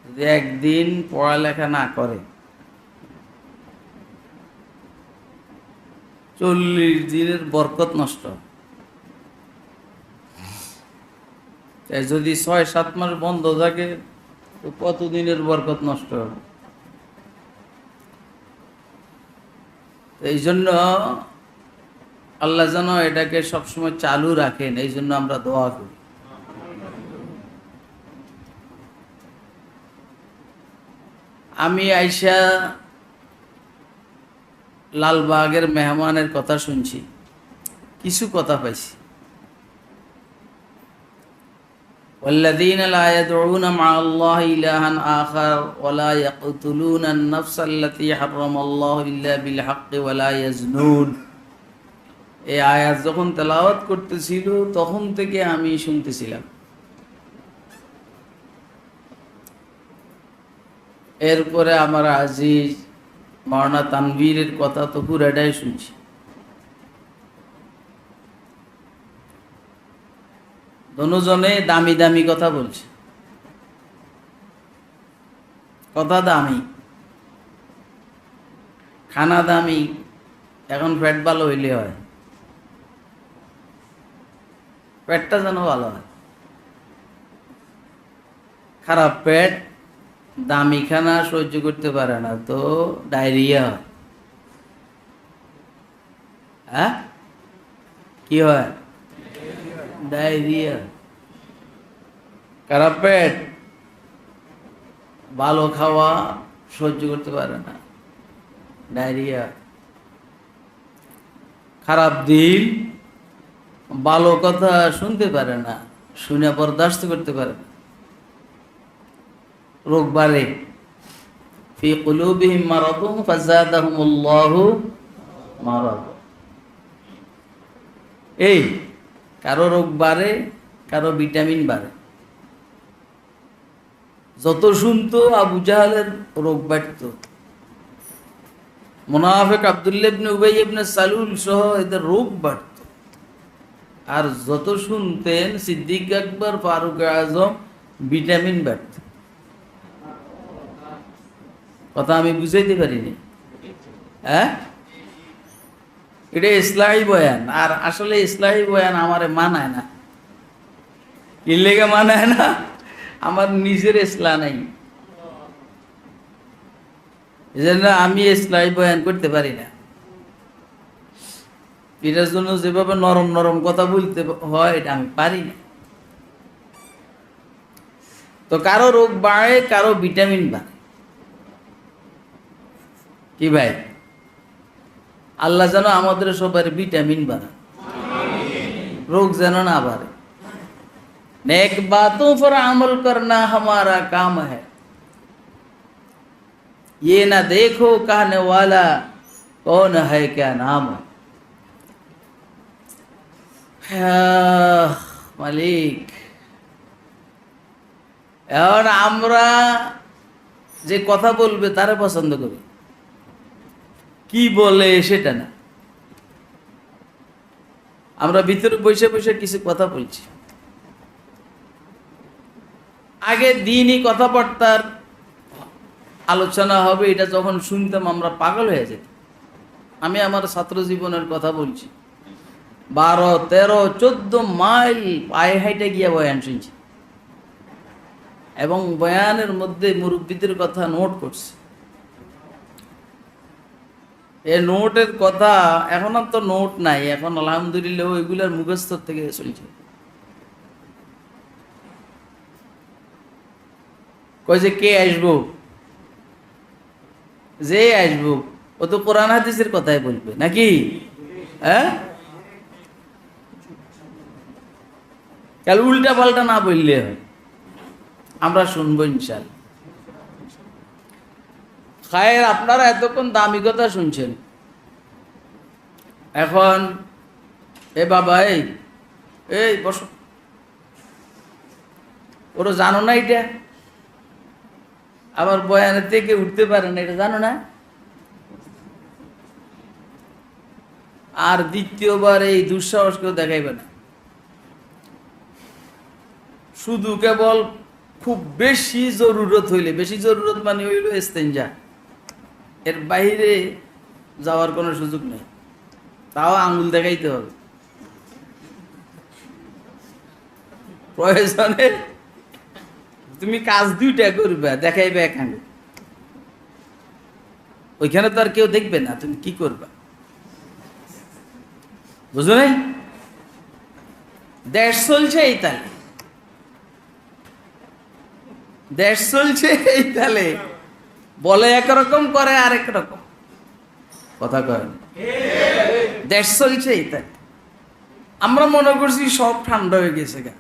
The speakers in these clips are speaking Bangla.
যদি একদিন পড়ালেখা না করে 40 দিনের বরকত নষ্ট। তাই যদি 6-7 মাস বন্ধ থাকে তো কত দিনের বরকত নষ্ট হবে। এই জন্য আল্লাহ যেন এটাকে সবসময় চালু রাখেন, এই জন্য আমরা দোয়া করি। আমি আইসা লালবাগের মেহমানের কথা শুনছি, কিছু কথা পাইছি। والذين لا يدعون مع الله إلها آخر ولا يقتلون النفس التي حرم الله إلا بالحق ولا يزنون। এই আয়াত যখন তেলাওয়াত করতেছিল তখন থেকে আমি শুনতেছিলাম। এরপরে আমার আজিজ মাওলানা তানভীরের কথা তো পুরাটাই শুনছি। দুজনে দামি দামি কথা বলছে, কথা দামি, খানা দামি। এখন পেট ভালো হইলে হয়, পেটটা যেন ভালো হয়। খারাপ পেট দামি খানা সহ্য করতে পারে না তো ডায়রিয়া হয়। হ্যাঁ, কি হয়? ডায়রিয়া। খারাপ পেট ভালো খাওয়া সহ্য করতে পারে না, ডায়রিয়া। খারাপ দিল ভালো কথা শুনতে পারে না, শুনে বরদাস্ত করতে পারে না, রোগ বাড়ে। ফি কুলুবিহিম মারাদুন ফাযাদাহুমুল্লাহু মারাদ। এই কারো রোগ বাড়ে, কারো ভিটামিন বাড়ে। যত শুনতো আবু জাহালের রোগ বাড়ত, মুনাফিক আব্দুল্লাহ ইবনে উবাই ইবনে সালুল সহ এদের রোগ বাড়ত। আর যত শুনতেন সিদ্দিক আকবর, ফারুক আজম, ভিটামিন বাড়ত। কথা আমি বুঝাইতে পারিনি। হ্যাঁ, এটা ইসলাহি বয়ান। আর আসলে ইসলাহি বয়ান আমারে মানায় না। কি লেগে মানায় না? আমার নিজের ইসলাহ নাই, এজন্য আমি ইসলাহি বয়ান করতে পারি না। এটার জন্য যেভাবে নরম নরম কথা বলতে হয় এটা আমি পারি না। তো কারো রোগ বাড়ে, কারো ভিটামিন বাড়ে। কি ভাই, আল্লাহ যেন আমাদের সবার ভিটামিন বাড়ায়, রোগ যেন না বাড়ে। नेक बातों पर अमल करना हमारा काम है, ये ना देखो कहने वाला कौन है क्या नाम है। মালিক, এখন আমরা যে কথা বলবে তারে পছন্দ করি, কি বলে সেটা না। আমরা ভিতরে বসে বসে কিছু কথা বলছি। আগে দিনই কথাবার্তার আলোচনা হবে, এটা যখন শুনতাম আমরা পাগল হয়ে যেতাম। আমি আমার ছাত্র জীবনের কথা বলছি, 12, 13, 14 মাইল পায়ে হাইটে গিয়ে বয়ান শুনছি, এবং বয়ানের মধ্যে মুরব্বীদের কথা নোট করছি। এই নোটের কথা এখন আর তো নোট নাই, এখন আলহামদুলিল্লাহ ওইগুলার মুখস্থ থেকে চলছে। কই যে কে আসবো, যে আসবো ও তো কোরআন হাদিসের কথাই বলবে নাকি? হ্যাঁ, কাল উল্টা পাল্টা না বললে হয়। আমরা শুনবো ইনশাআল্লাহ। খায়ের, আপনারা এতক্ষণ দামি কথা শুনছেন। এখন এ বাবা, এই বসো, ওরা জানো না এটা? আবার বয়ানের থেকে উঠতে পারে না, এটা জানো না? আর দ্বিতীয়বার এই দুঃসাহস কেউ দেখাইবে না। শুধু কেবল খুব বেশি জরুরত হইলে, বেশি জরুরত মানে হইল ইস্তেঞ্জা, এর বাইরে যাওয়ার কোনো সুযোগ নেই, তাও আঙুল দেখাইতে হবে। প্রয়োজনে তুমি কাজ দুইটা করবে, দেখাইবে এক আঙুল, ওইখানে তো আর কেউ দেখবে না তুমি কি করবা, বুঝো নাই? দেশ চলছে এই তালে, দেশ চলছে এই তালে, বলে একরকম করে আরেক রকম, কথা কয় না? দেশ চলছে এই তালে। আমরা মনে করছি সব ঠান্ডা হয়ে গেছে গা,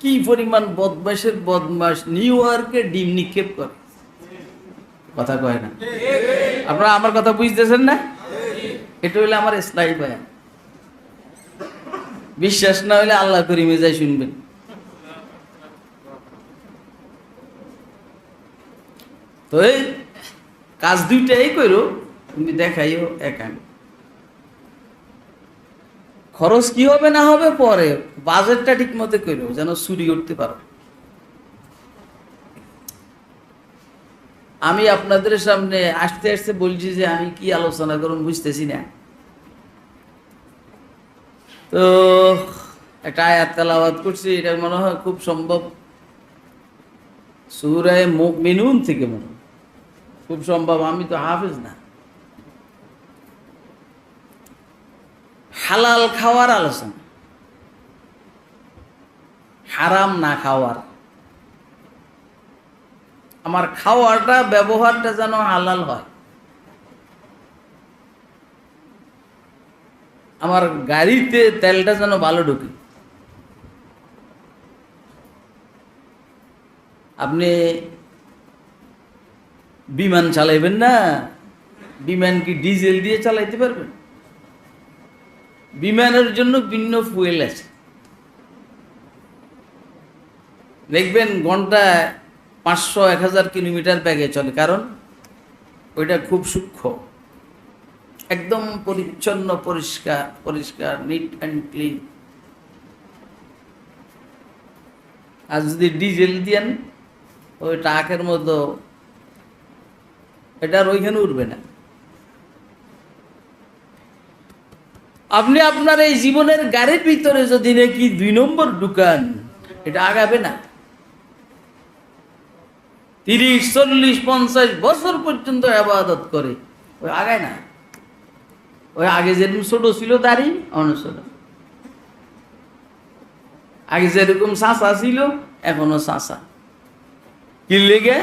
কি পরিমাণ বদমাশের বদমাস নিউ ইয়র্কে ডিম নিক্ষেপ করে, কথা কয় না? আপনারা আমার কথা বুঝতেছেন না? এটা হইলে আমার ইসলামী বয়ান। বিশ্বাস না হইলে আল্লাহ করিমে যাই শুনবেন। তো এই কাজ দুইটাই করো, তুমি দেখাইও একান। খরচ কি হবে না হবে পরে, বাজেটটা ঠিক মতো করো যেন চুরি করতে পারো। আমি আপনাদের সামনে আসতে আসতে বলছি যে আমি কি আলোচনা করুন বুঝতেছি না, তো একটা আয়াত তেলাওয়াত করছি, এটা মনে হয় খুব সম্ভব সূরা মুমিনুন থেকে, মনে হয় খুব সম্ভব, আমি তো হাফেজ না। হালাল খাওয়ার আলোচনা, হারাম না খাওয়ার। আমার খাওয়াটা ব্যবহারটা যেন হালাল হয়, আমার গাড়িতে তেলটা যেন ভালো ঢুকে। আপনি বিমান চালাইবেন না, বিমান কি ডিজেল দিয়ে চালাইতে পারবেন? বিমানের জন্য ভিন্ন ফুয়েল আছে, দেখবেন ঘন্টায় 500-1000 কিলোমিটার বেগে চলে, কারণ ওইটা খুব সূক্ষ্ম, একদম পরিচ্ছন্ন, পরিষ্কার পরিষ্কার, নিট অ্যান্ড ক্লিন। আর যদি ডিজেল দিয়েন ওই ট্রাকের মতো, এটা আর ওইখানে উঠবে না। আপনি আপনার এই জীবনের গাড়ির ভিতরে যদি নাকি 2 নম্বর ঢুকান, এটা আগাবে না। 30, 40, 50 বছর পর্যন্ত ইবাদত করে, ওই আগায় না। ওই আগে যেরকম ছোট ছিল দাড়ি, অনুসর আগে যেরকম চাষা ছিল এখনো চাষা। কি লেগে?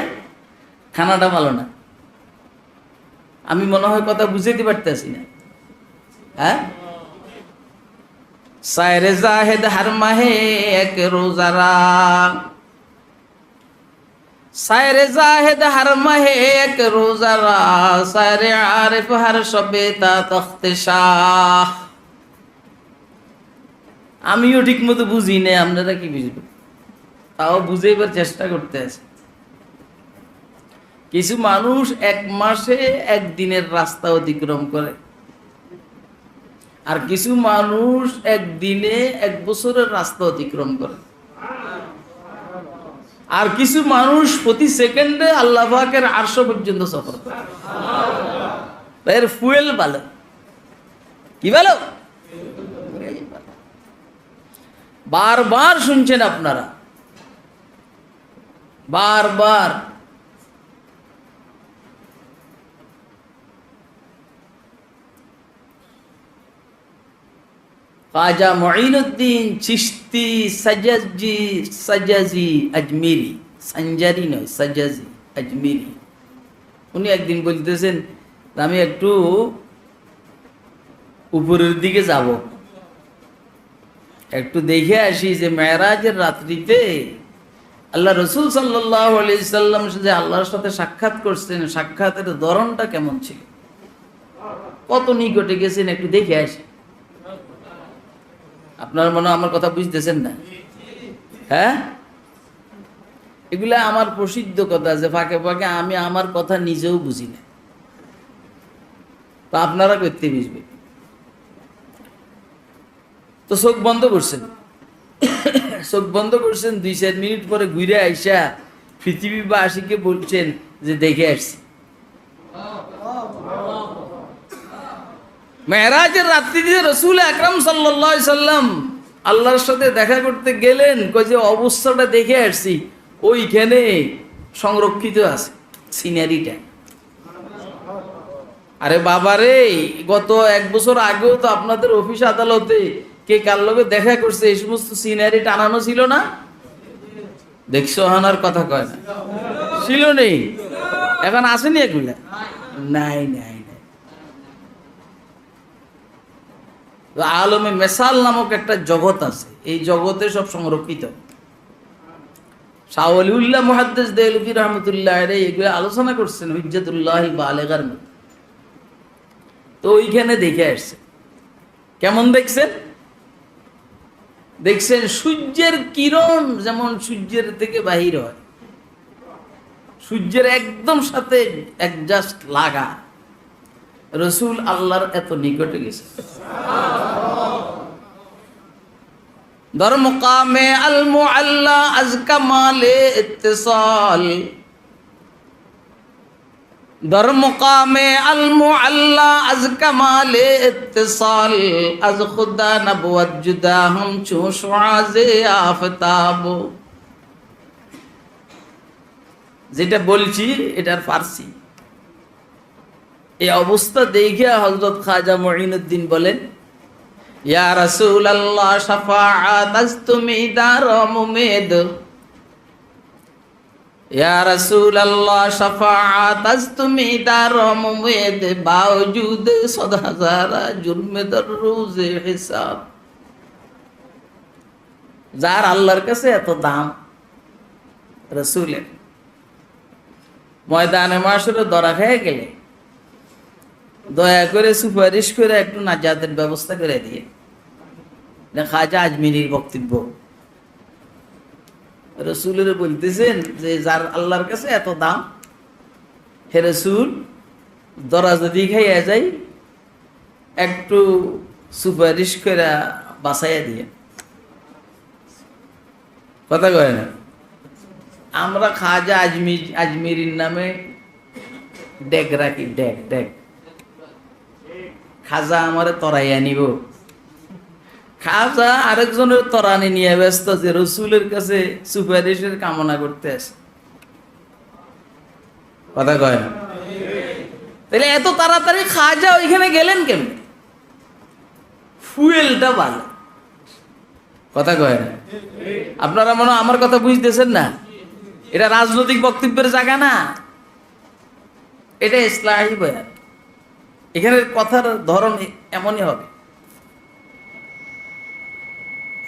খানাটা ভালো না। আমি মনে হয় কথা বুঝাইতে পারতেছি না, হ্যাঁ? সায়রে জাহেদ হার মাহে এক রোজারা, সায়রে জাহেদ হার মাহে এক রোজারা, সায়রে আরিফ হার শবে তা তখতে শাহ। আমিও ঠিক মতো বুঝি না, আপনারা কি বুঝবেন? তাও বুঝাইবার চেষ্টা করতে আছে। কিছু মানুষ 1 মাসে 1 দিনের রাস্তা অতিক্রম করে, আর কিছু মানুষ 1 দিনে 1 বছরের রাস্তা অতিক্রম করে, আর কিছু মানুষ প্রতি সেকেন্ডে আল্লাহ পাকের আরশ পর্যন্ত সফর করে। এর ফুয়েল ভালো, কি ভালো? বারবার শুনছেন আপনারা, বারবার। খাজা মুঈনুদ্দিন চিশতি সাজাজি আজমিরি, সঞ্জারি নয়, সাজাজি আজমিরি, উনি একদিন বলতেছেন আমি একটু উপরের দিকে যাব, একটু দেখে আসি যে মেরাজের রাত্রিতে আল্লাহ রসুল সাল্লাল্লাহু আলাইহি সাল্লাম যে আল্লাহর সাথে সাক্ষাৎ করছেন, সাক্ষাতের ধরনটা কেমন ছিল, কত নিকটে গেছেন, একটু দেখে আসি। আপনার মনে আমার কথা বুঝতেছেন না? হ্যাঁ, এগুলা আমার প্রসিদ্ধ কথা, যে ফাঁকে ফাঁকে আমি আমার কথা নিজেও বুঝি না, তো আপনারা করতে বুঝবে। তো চোখ বন্ধ করছেন, চোখ বন্ধ করছেন, 2-4 মিনিট পরে ঘুরে আইসা পৃথিবীবাসীকে বলছেন যে দেখে আসছি। মেরাজের রাত্রিতে রাসূল আকরাম সাল্লাল্লাহু আলাইহি সাল্লাম আল্লাহর সাথে দেখা করতে গেলেন, কই যে অবস্থাটা দেখে আসছি, ওইখানে সংরক্ষিত আছে সিনারিটা। আরে বাবারে, গত 1 বছর আগেও তো আপনাদের অফিস আদালতে কে কার লগে দেখা করছে, এই সমস্ত সিনারি টানানো ছিল না? দেখছো, হানার কথা কয় না, ছিল নেই? এখন আসেনি এগুলা? নাই নাই নাই। আলমে মেসাল নামক একটা জগৎ আছে, এই জগতে সব সংরক্ষিত। শাহ ওলিউল্লাহ মুহাদ্দিস দেহলভী রহমতুল্লাহ আলাইহি এগুলো আলোচনা করছেন হুজ্জাতুল্লাহ বালেগার মধ্যে। তো ওইখানে দেখে আসছে। কেমন দেখছেন? দেখছেন সূর্যের কিরণ যেমন সূর্যের থেকে বাহির হয়, সূর্যের একদম সাথে অ্যাডজাস্ট লাগা, রসুল আল্লাহর এত নিকটে গেছে। দর মুকামে আল মুআল্লা আজ কামালে ইত্তিসাল, দর মুকামে আল মুআল্লা আজ কামালে ইত্তিসাল, আজ খুদা নবুয়ত জুদা হাম চু শুআজে আফতাব। যেটা বলছি এটার ফার্সি। এই অবস্থা দেখে হযরত খাজা মুঈনুদ্দিন বলেন, ইয়া রাসূলুল্লাহ শাফাআত আজতুমি দারম উমেদ, ইয়া রাসূলুল্লাহ শাফাআত আজতুমি দারম উমেদ, বাওজুদ 100,000 জুরমে দর রোজে হিসাব। যার আল্লাহর কাছে এত দাম, রাসূলের ময়দানে মাশরে ধরা খেয়ে গেলে দয়া করে সুপারিশ করে একটু নাজাতের ব্যবস্থা করে দিয়ে। খাজা আজমিরির বক্তব্য, রসুলের বলতেছেন যে যার আল্লাহর কাছে এত দাম, হে রসুল দরা যদি খাইয়া যাই একটু সুপারিশ করে বাঁচাইয়া দিয়ে। কথা কয় না? আমরা খাজা আজমিরির নামে ডেক রাখি, ডেক ডেক। খাজা আমারে তরাইয়া নিব, খাজা আরেকজনের তরানি নিয়ে ব্যস্ত, যে রসুলের কাছে সুপারিশের কামনা করতে আসে। কথা কয় না? তাহলে এত তাড়াতাড়ি খাজা ওইখানে গেলেন কেমন? ফুয়েলটা ভালো। কথা কয় না? আপনারা মনে হয় আমার কথা বুঝতেছেন না। এটা রাজনৈতিক বক্তব্যের জায়গা না, এটা ইসলাহি বয়ান। এখানে কথার ধরন এমনই হবে।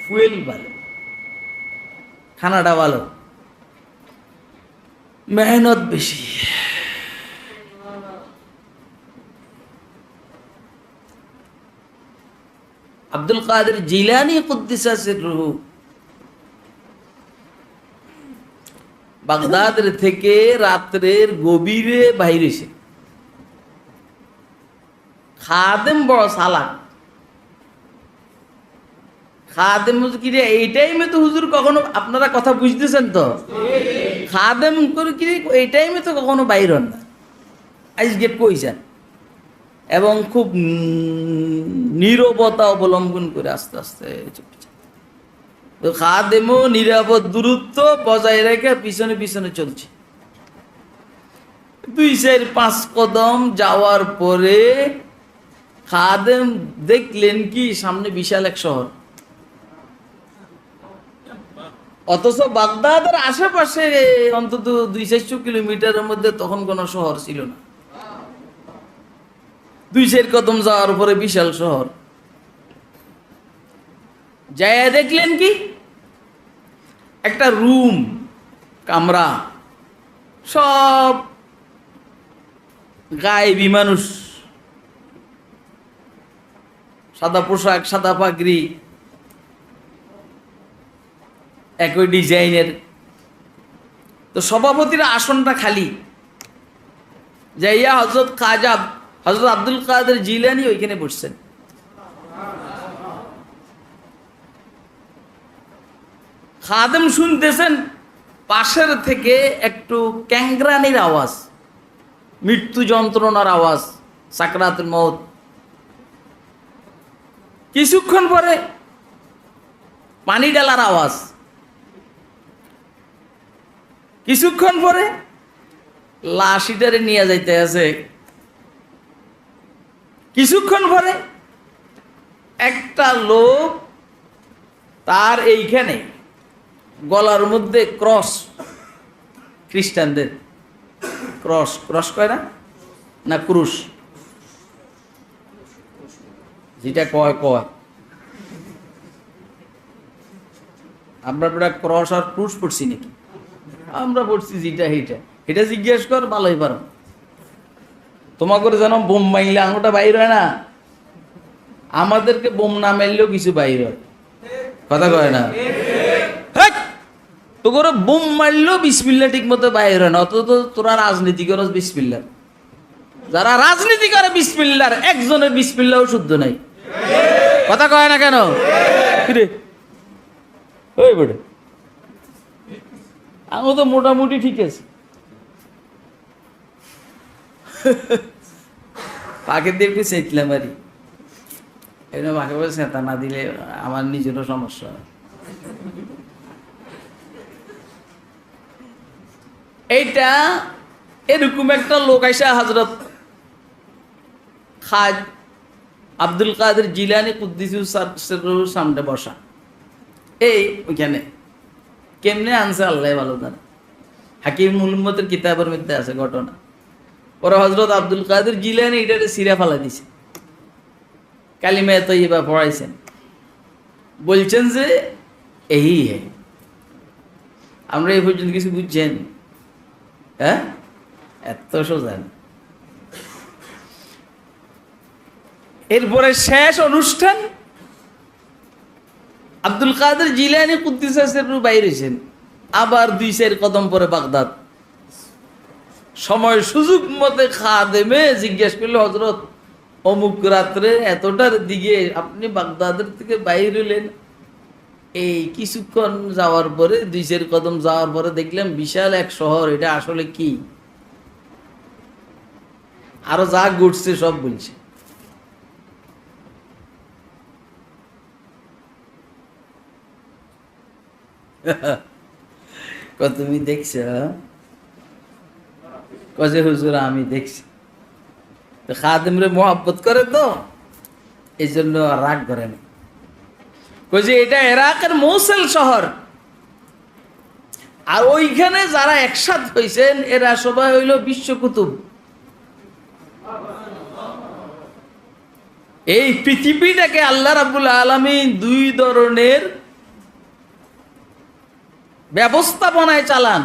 ফুয়েল ভালো, খানাটা ভালো, মেহনত বেশি। আব্দুল কাদের জিলানী কুদ্দিসা সিররুহু বাগদাদের থেকে রাত্রের গভীরে বাইরে এসে, খাদেম বড় সালাক। খাদেম কি রে, এই টাইমে তো হুজুর কখনো, আপনারা কথা বুঝতেছেন তো, খাদেম করে কি এই টাইমে তো কখনো বাইর হন না, আজকে কইছেন। এবং খুব নীরবতা অবলম্বন করে আস্তে আস্তে চুপচাপ। তো খাদেমও নিরাপদ দূরত্ব বজায় রেখে পিছনে পিছনে চলছে। 2-4-5 কদম যাওয়ার পরে খাদেম দেখলেন কি সামনে বিশাল এক শহর, অথচ বাগদাদের আশেপাশে অন্তত 200-400 কিলোমিটারের মধ্যে তখন কোনো শহর ছিল না। 2-4 কদম যাওয়ার পরে বিশাল শহর। যাইয়া দেখলেন কি একটা রুম, কামরা, সব গায়েবী মানুষ, সাদা পোশাক, সাদা পাগড়ি, একই ডিজাইনের। তো সভাপতির আসনটা খালি। যাইয়া হযরত আব্দুল কাদের জিলানী ওইখানে বসছেন। খাদেম শুনতেছেন পাশের থেকে একটু ক্যাংরানির আওয়াজ, মৃত্যু যন্ত্রণার আওয়াজ, সাকরাতুল মউত। কিছুক্ষণ পরে পানি ডালার আওয়াজ, কিছুক্ষণ পরে লাশিটারে নিয়ে যাইতে আছে, কিছুক্ষণ পরে একটা লোক তার এইখানে গলার মধ্যে ক্রস, খ্রিস্টানদের ক্রস, ক্রস কয় না, না ক্রুশ, যেটা কয় কয় আমরা পুরা ক্রস আর ক্রুশ পড়ছি নাকি? আমরা পড়ছি যেটা এইটা, এটা জিজ্ঞেস কর ভালোই পারো। তোমার করে যেন বোম মাইলে আঙুটা বাইর হয় না, আমাদেরকে বোম না মারলেও কিছু বাইর হয়, কথা কয় না? তো করে বোম মারলেও বিসমিল্লাহ ঠিক মতো বাইর হয় না, অথচ তোরা রাজনীতি করস বিসমিল্লাহ। যারা রাজনীতি করে বিসমিল্লাহর একজনের বিসমিল্লাহও শুদ্ধ নাই, কথা কয় না কেন? কিরে ওই বড় আমি তো মোটামুটি ঠিক আছে, পাকে দিয়ে একটু চেতলাম আর এই মাকে বলে চেতা না দিলে আমার নিজেরও সমস্যা হয়। এইটা এরকম একটা লোক আইসা হযরত খাজা আব্দুল কাদের জিলানী কুদ্দিসুস সিররুর সামনে বসা, এই ওইখানে কেমনে আনছে আল্লাহ ভালো জানে, হাকিমুল উম্মতের কিতাবের মধ্যে আছে ঘটনা। পরে হযরত আব্দুল কাদের জিলানী এটারে সিরা ফালা দিছে, কালিমা তয়্যিবা পড়াইছেন, বলছেন যে এই হে। আমরা এই পর্যন্ত কিছু বুঝছেন? হ্যাঁ, এত সোজা না। এরপরে শেষ অনুষ্ঠান, আব্দুল কাদের জিলানী কুদ্দিসাস সিররু বাইর হইছেন, আবার 2-4 কদম পরে বাগদাদ। সময় সুযোগ মতে খাদেমে জিজ্ঞেস করলো, হযরত অমুক রাত্রে এতটার দিকে আপনি বাগদাদের থেকে বাইর হলেন, এই কিছুক্ষণ যাওয়ার পরে 2-4 কদম যাওয়ার পরে দেখলাম বিশাল এক শহর, এটা আসলে কি? আরো যা ঘটছে সব বলছে। তুমি দেখছ? কজে হুজুর আমি দেখছি। তো খাদেমরে মোহাব্বত করে তো এই জন্য রাগ করে না। কইছে এটা ইরাকের মৌসুল শহর, আর ওইখানে যারা একসাথ হইছেন এরা সবাই হইল বিশ্বকুতুব। এই পৃথিবীটাকে আল্লাহ রাব্বুল আলামিন 2 ধরনের ব্যবস্থাপনায় চালান।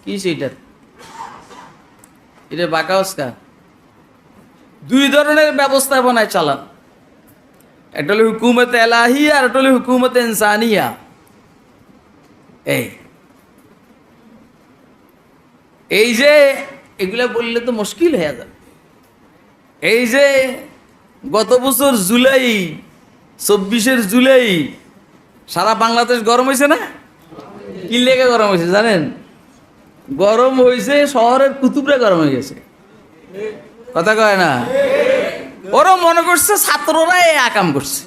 কি সেটা? এটা বাকাউস্কা 2 ধরনের ব্যবস্থাপনায় চালান, একটা হলো হুকুমত এলাহিয়া আর একটা হলো হুকুমত ইনসানিয়া। এই যে এগুলা বললে তো মুশকিল হয়ে যাবে। এই যে গত বছর জুলাই 24 জুলাই সারা বাংলাদেশ গরম হয়েছে না? কি লেগে গরম হয়েছে জানেন? গরম হয়েছে শহরের কুতুবরা গরম হয়ে গেছে, কথা কয় না? ওরা মনে করছে ছাত্ররা এই আকাম করছে।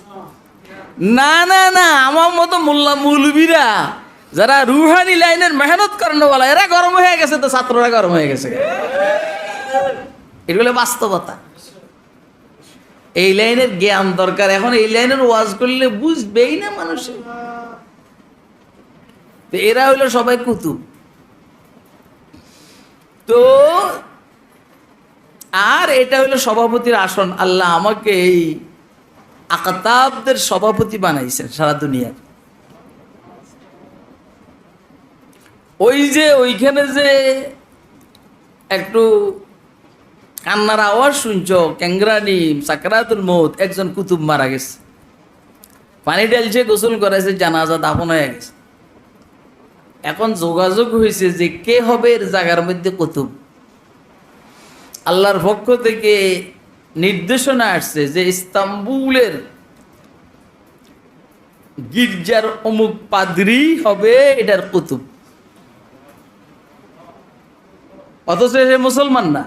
না না না, আমার মতো মোল্লা মৌলবীরা যারা রুহানি লাইনের মেহনত করেন বলা, এরা গরম হয়ে গেছে, তো ছাত্ররা গরম হয়ে গেছে। এগুলো বাস্তবতা। এই লাইনের জ্ঞান দরকার। এখন এই লাইনের ওয়াজ করলে বুঝবেই না মানুষে। তো এরা হইলো সবাই কুতুব। তো আর এটা হইলো সভাপতির আসন। আল্লাহ আমাকে এই আকাতাবদের সভাপতি বানাইছেন সারা দুনিয়ার। ওই যে ওইখানে যে একটু কান্নার আওয়াজ শুনছ, ক্যাংরানি, সাকরাতুল মউত, একজন কুতুব মারা গেছে, পানি ঢালছে, গোসল করাইছে, জানাজা দাফন হয়ে গেছে। এখন যোগাযোগ হয়েছে যে কে হবে এর জায়গার মধ্যে কুতুব। আল্লাহর পক্ষ থেকে নির্দেশনা আসছে যে ইস্তাম্বুলের গির্জার অমুক পাদ্রী হবে এটার কুতুব, অথচ সে মুসলমান না।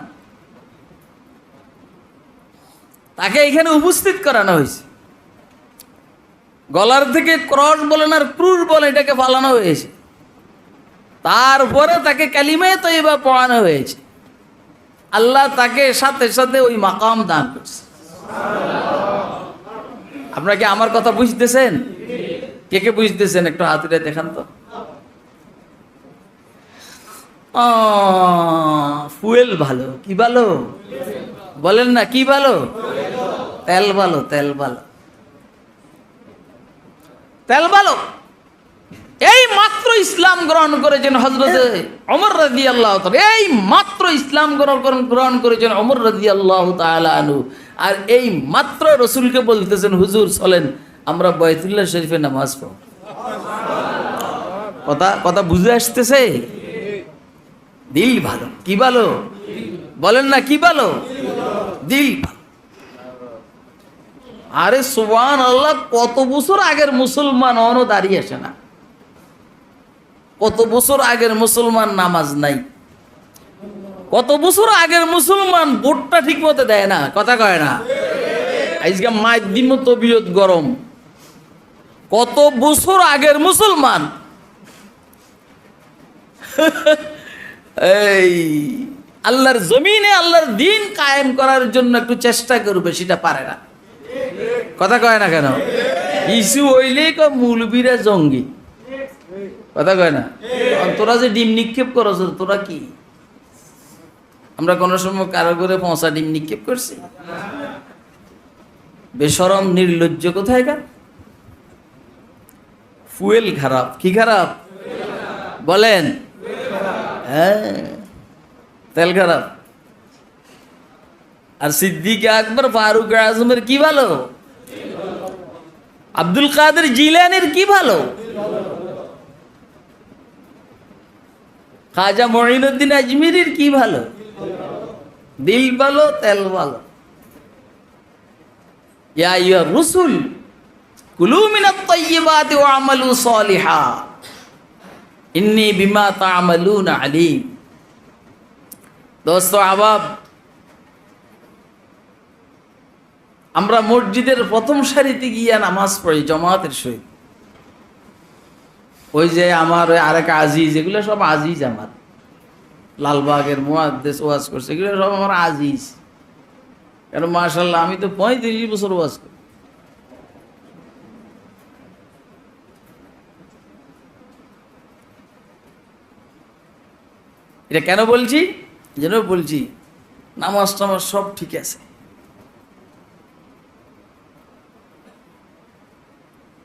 তাকে এখানে উপস্থিত করানো হয়েছে, গলার থেকে ক্রস বলেন আর ক্রুশ বলেন এটাকে ফালানো হয়েছে, তারপরে তাকে কালিমায়ে তয়্যিবা পড়ানো হয়েছে। আল্লাহ তাকে সাথে সাথে ওই মাকাম দান করছে। আপনারা কি আমার কথা বুঝতেছেন? কে কে বুঝতেছেন একটু হাত উঠে দেখান তো। ফুয়েল ভালো, কি ভালো বলেন না, কি ভালো? তেল ভালো, তেল ভালো, তেল ভালো। এই মাত্র ইসলাম গ্রহণ করেছেন হযরতে ওমর রাদিয়াল্লাহু তাআলা, এই মাত্র ইসলাম গ্রহণ করেছেন ওমর রাদিয়াল্লাহু তাআলা আনহু। আর এই মাত্র রাসূলকে বলতেছেন, হুজুর চলেন আমরা বাইতুল্লাহ শরীফে নামাজ পড়ব। কথা বুঝে আসতেছে? দিল ভালো, কি ভালো বলেন না, কি ভালো? দিল ভালো। আরে সুবহানাল্লাহ, কত বছর আগের মুসলমান অনও দাঁড়িয়ে আসে না, কত বছর আগের মুসলমান নামাজ নাই, কত বছর আগের মুসলমান ভোটটা ঠিক মতো দেয় না, কথা কয় না। আজকে মাধ্যম তবিয়ত গরম, কত বছর আগের মুসলমান এই আল্লাহর জমিনে আল্লাহর দিন কায়েম করার জন্য একটু চেষ্টা করবে, সেটা পারে না, কথা কয় না কেন? ইস্যু হইলেই মৌলবীরা জঙ্গি, কথা কয় না। তোরা যে ডিম নিক্ষেপ করছ, তোরা কি আমরা কোন সময় কারো করে পৌঁছা ডিম নিক্ষেপ করছি? বেশরম নির্লজ্জ কোথায়কার। ফুয়েল খারাপ, কি খারাপ বলেন? হ্যাঁ, তেল খারাপ। আর সিদ্দিক আকবর ফারুক আজমের কি ভালো, আব্দুল কাদের জিলানীর কি ভালো, খাজা মঈনুদ্দিন আজমিরির কি ভালো? দিল ভালো, তেল ভালো। ইয়া আইয়ুহার রাসূল কুলু মিনাত তাইয়্যিবাতি ওয়া আমালু সালিহা ইন্নী বিমা তা'মালুনা আলীম। দোস্ত আহবাব, আমরা মসজিদের প্রথম সারিতে গিয়া নামাজ পড়ি জামাতের সহিত। ওই যে আমার ওই আরেক আজিজ, এগুলো সব আজিজ আমার, লালবাগের মুহাদ্দিস ওয়াজ করছে, এগুলো সব আমার আজিজ। কারণ মাশাআল্লাহ আমি তো 35 বছর ওয়াজ করি। এটা কেন বলছি? যেন বলছি নামাজ টামাজ সব ঠিক আছে।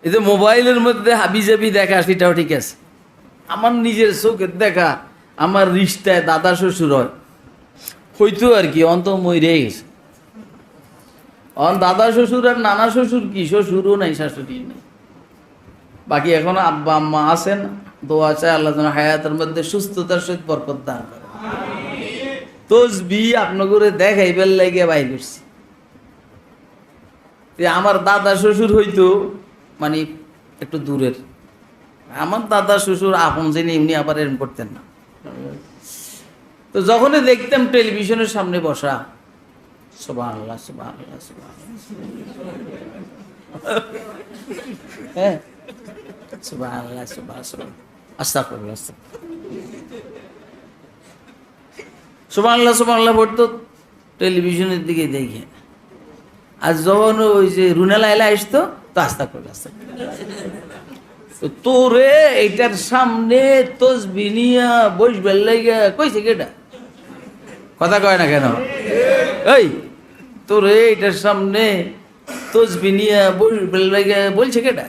এই যে মোবাইলের মধ্যে হাবিজাবি দেখা, সেটাও ঠিক আছে। আমার নিজের চোখের দেখা, আমার রিশতায় দাদা শ্বশুর হয় হইতো আর কি, অন্ত মরে গেছে। অন দাদা শ্বশুর আর নানা শ্বশুর কি, শ্বশুরও নাই শাশুড়ি নাই, বাকি এখন আব্বা আম্মা আছেন। দোয়া চাই আল্লাহ যেন হায়াতের মধ্যে সুস্থতার সহিত বরকত দান করে। তসবিহ আপনাকে দেখাইবার লাগে বাই করছি। আমার দাদা শ্বশুর হইতো মানে একটু দূরের, আমার দাদা শ্বশুর আপন জেনে এমনি আবার এরম করতেন না। তো যখনই দেখতাম টেলিভিশনের সামনে বসা, সুবহানাল্লাহ সুবহানাল্লাহ সুবহানাল্লাহ, হ্যাঁ সুবহানাল্লাহ সুবহানাল্লাহ, আস্তাগফিরুল্লাহ সুবহানাল্লাহ সুবহানাল্লাহ পড়তো টেলিভিশনের দিকে দেখে। আর যখন ওই যে রুনা লাইলা আসতো তো আস্তাগফিরুল্লাহ, তোরে এইটার সামনে তসবিহ নিয়া বসবার লাগা কইছে কেটা, কথা কয় না কেন? এই তোরে এইটার সামনে তসবিহ নিয়া বসবার লাগা বলছে কেটা?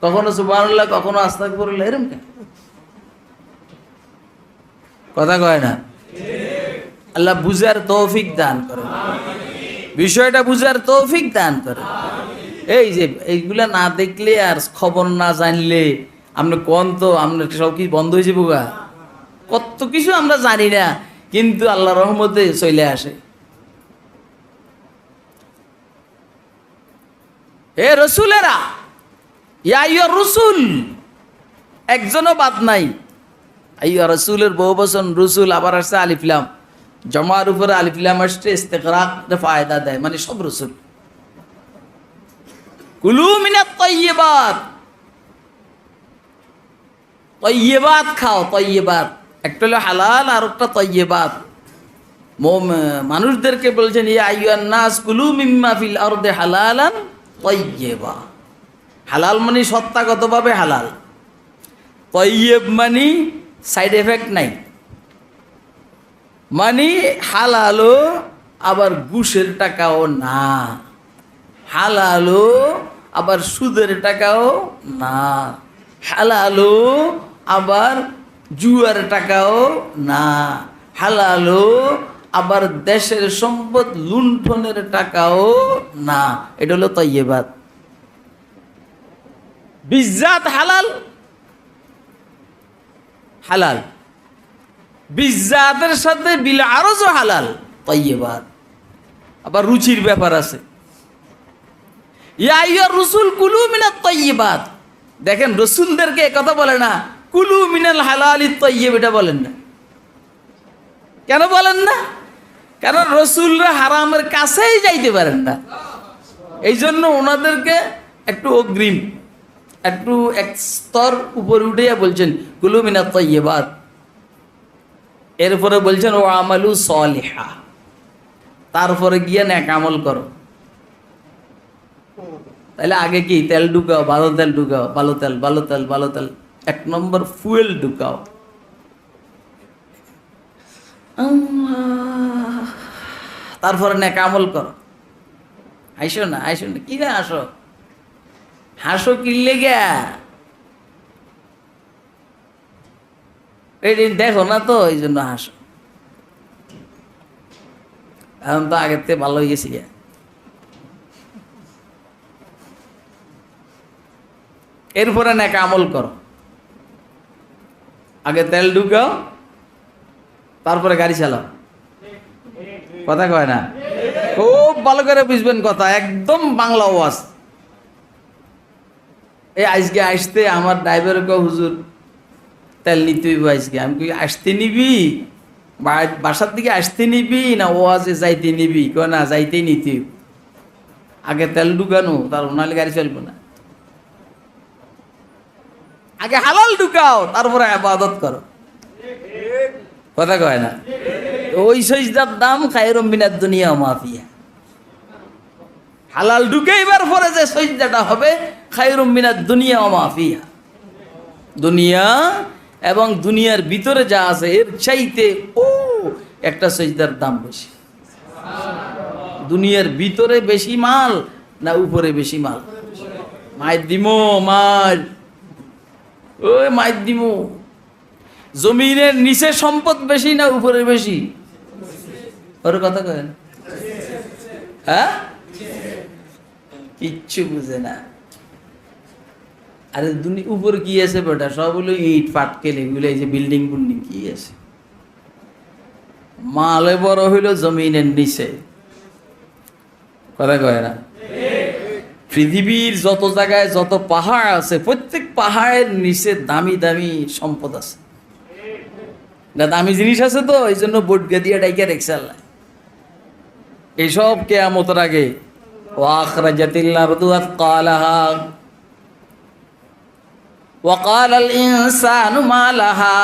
কখনো সুবহানাল্লাহ, কখনো আস্তাগফিরুল্লাহ, এরকম কেন? কথা কয় না। আল্লাহ বুঝার তৌফিক দান করে, বিষয়টা বুঝার তৌফিক দান করে। এই যে এইগুলা না দেখলে আর খবর না জানলে আমরা কোন তো আমরা সব কি বন্ধ হয়ে যাবো গা, কত কিছু আমরা জানি না, কিন্তু আল্লাহ রহমতে চলে আসে। হে রসুলেরা, ইয়া আইয়ুহার রাসূল, একজনও বাদ নাই। আইয়ুহা রাসূলের বহু বচন রসুল, আবার আসছে আলিফ লাম, জমার উপরে আলিফ লাম আসছে ইস্তিগরাক ফায়দা দেয়, মানে সব রসুল। কুলু মিনাত তাইয়্যিবাত, তাইয়্যিবাত খাও, তাইয়্যিবাত। একটা হলো হালাল আর একটা তাইয়্যিবাত। মানুষদেরকে বলছেন ইয়া আইয়ুহান নাস কুলু মিম্মা ফিল আরদি হালালান তাইয়্যিবা। হালাল মানে সত্তাগতভাবে হালাল, তাইয়্যিব মানে সাইড এফেক্ট নাই, মানে হালালও আবার ঘুষের টাকাও না, হালালও আবার সুদের টাকাও না, হালালও আবার জুয়ার টাকাও না, হালালও আবার দেশের সম্পদ লুণ্ঠনের টাকাও না। এটা হলো তাইয়্যিবাত। বিজ্জাত হালাল, হালাল বিজ্জাতের সাথে বিল আরজও হালাল, তাইয়্যিবাত। আবার রুচির ব্যাপার আছে। ইয়া আইয়ুহার রাসূল কুলু মিনাত তাইয়্যিবাত, দেখেন রসুলদেরকে কথা বলে না কুলু মিনাল হালালিত তাইয়্যিব, এটা বলেন না। কেন বলেন না? কারণ রসুলরা হারামের কাছেই যাইতে পারেন না, এই জন্য ওনাদেরকে একটু অগ্রিম, একটু এক স্তর উপরে উঠে বলছেন কুলু মিনাত তাইয়্যিবাত। এরপরে বলছেন ও আমালু সলিহা, তারপরে গিয়ে নেক আমল করো। তাহলে আগে কি তেল ঢুকাও, ভালো তেল ঢুকাও, ভালো তেল, ভালো তেল, ভালো তেল, এক নম্বর ফুয়েল ঢুকাও। তারপরে নেক আমল করো। আইসো না, আইসো না, কি না আসো, হাসো কিনলে গা, এই দেখো না তো এই জন্য হাসো। এখন তো আগের থেকে ভালো হয়ে গেছি গা। এরপরে নেক আমল করো। আগে তেল ঢুকাও, তারপরে গাড়ি চালাও। কথা কয় না? খুব ভালো করে বুঝবেন কথা, একদম বাংলা ওয়াজ। এই আজকে আসতে আমার ড্রাইভার কো হুজুর তেল নিতে হইব আজকে। আমি কই আসতে নিবি, বাসার দিকে আসতে নিবি না ওয়াজে যাইতে নিবি? কয় না, যাইতেই নিতে হইব। আগে তেল ঢুকানো, তার নাহলে গাড়ি চলবে না। আগে হালাল ঢুকাও, তারপরে ইবাদত করো। কথা কয় না? ওই সজদার দাম খায়রুম মিনাদ দুনিয়া ওয়া মা ফিহা। হালাল ঢুকাইবার পরে যে সজদাটা হবে খায়রুম মিনাদ দুনিয়া ওয়া মা ফিহা, দুনিয়া এবং দুনিয়ার ভিতরে যা আছে এর চাইতে একটা সজদার দাম বেশি। দুনিয়ার ভিতরে বেশি মাল না উপরে বেশি মাল? মায়ের দিমো, মার ওই মায়ের দিমো। জমিনের নিচে সম্পদ বেশি না উপরে বেশি? ওর কথা কয় না, হ্যাঁ? কিচ্ছু বুঝে না। আরে দুনিয়া উপরে কি আছে বেটা? সব হলো ইট পাটকেল, এগুলো এই যে বিল্ডিং বিল্ডিং কি আছে? মালে বড় হইলো জমিনের নিচে। কথা কয় না? পৃথিবীর যত জায়গায় যত পাহাড় আছে, প্রত্যেক পাহাড়ের নিচে দামি দামি সম্পদ আছে, না দামি জিনিস আছে। তো এই জন্য বোটকে দিয়ে ডাইকে রেখেছে আল্লাহ। এইসব কিয়ামতের আগে ওয়াখরাজাতিল আরদু আথকালাহা ওয়া ক্বালাল ইনসানু মা লাহা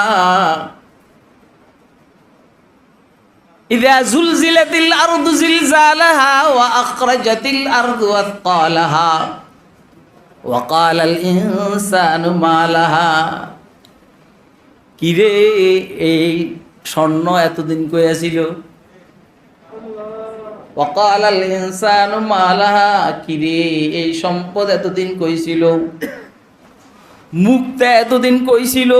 ইযা যুলজিলাতিল আরদু জিলজালাহা ওয়া আখরাজাতিল আরদু আথকালাহা ওয়া ক্বালাল ইনসানু মা লাহা। কিরে, এই স্বর্ণ এতদিন কই আছিল? ওয়া ক্বালাল ইনসানু মা লাহা, কিরে এই সম্পদ এতদিন কই ছিল? মুক্তা এতদিন কই ছিল?